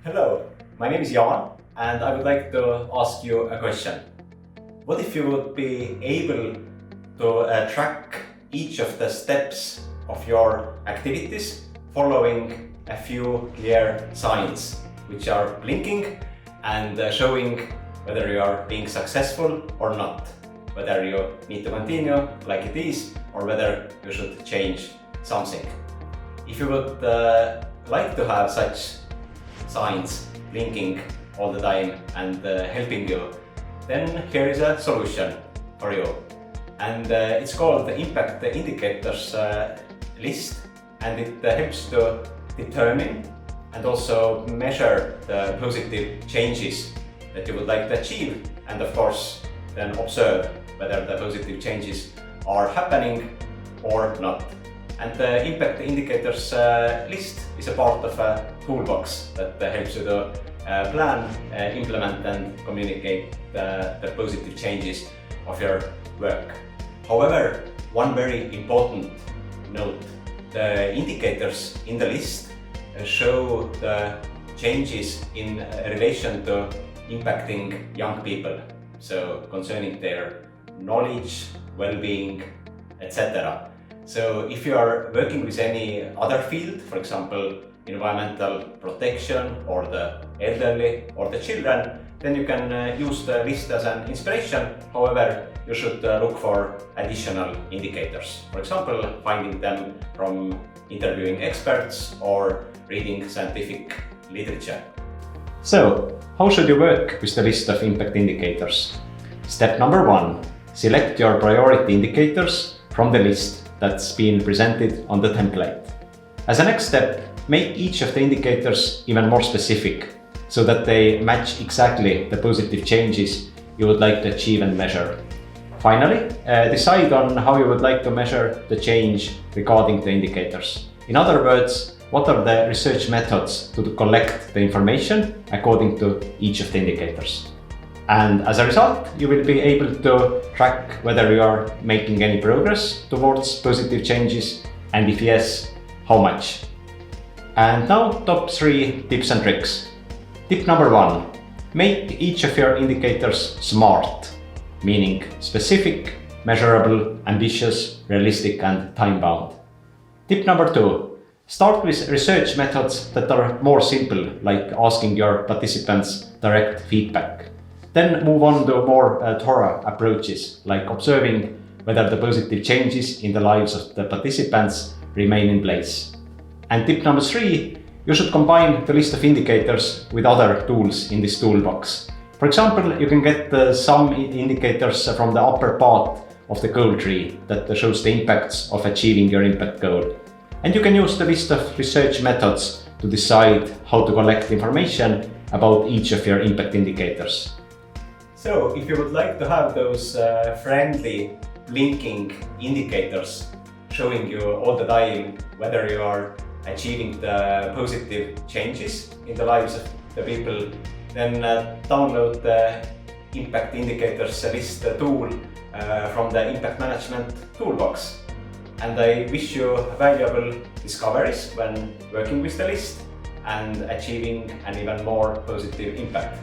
Hello, my name is Jan and I would like to ask you a question. What if you would be able to track each of the steps of your activities following a few clear signs which are blinking and showing whether you are being successful or not, whether you need to continue like it is or whether you should change something. If you would like to have such signs blinking all the time and helping you, then here is a solution for you. And it's called the Impact Indicators list, and it helps to determine and also measure the positive changes that you would like to achieve, and of course then observe whether the positive changes are happening or not. And the Impact Indicators list is a part of a toolbox that helps you to plan, implement and communicate the positive changes of your work. However, one very important note, the indicators in the list show the changes in relation to impacting young people, so concerning their knowledge, well-being, etc. So if you are working with any other field, for example, environmental protection or the elderly or the children, then you can use the list as an inspiration. However, you should look for additional indicators. For example, finding them from interviewing experts or reading scientific literature. So, how should you work with the list of impact indicators? Step number 1. Select your priority indicators from the list that's been presented on the template. As a next step, make each of the indicators even more specific so that they match exactly the positive changes you would like to achieve and measure. Finally, decide on how you would like to measure the change regarding the indicators. In other words, what are the research methods to collect the information according to each of the indicators. And as a result, you will be able to track whether you are making any progress towards positive changes, and if yes, how much. And now, top 3 tips and tricks. Tip number 1. Make each of your indicators SMART, meaning specific, measurable, ambitious, realistic and time-bound. Tip number 2. Start with research methods that are more simple, like asking your participants direct feedback. Then move on to more thorough approaches, like observing whether the positive changes in the lives of the participants remain in place. And tip number 3, you should combine the list of indicators with other tools in this toolbox. For example, you can get some indicators from the upper part of the goal tree that shows the impacts of achieving your impact goal. And you can use the list of research methods to decide how to collect information about each of your impact indicators. So, if you would like to have those friendly blinking indicators showing you all the time whether you are achieving the positive changes in the lives of the people, then download the Impact Indicators list tool from the Impact Management Toolbox. And I wish you valuable discoveries when working with the list and achieving an even more positive impact.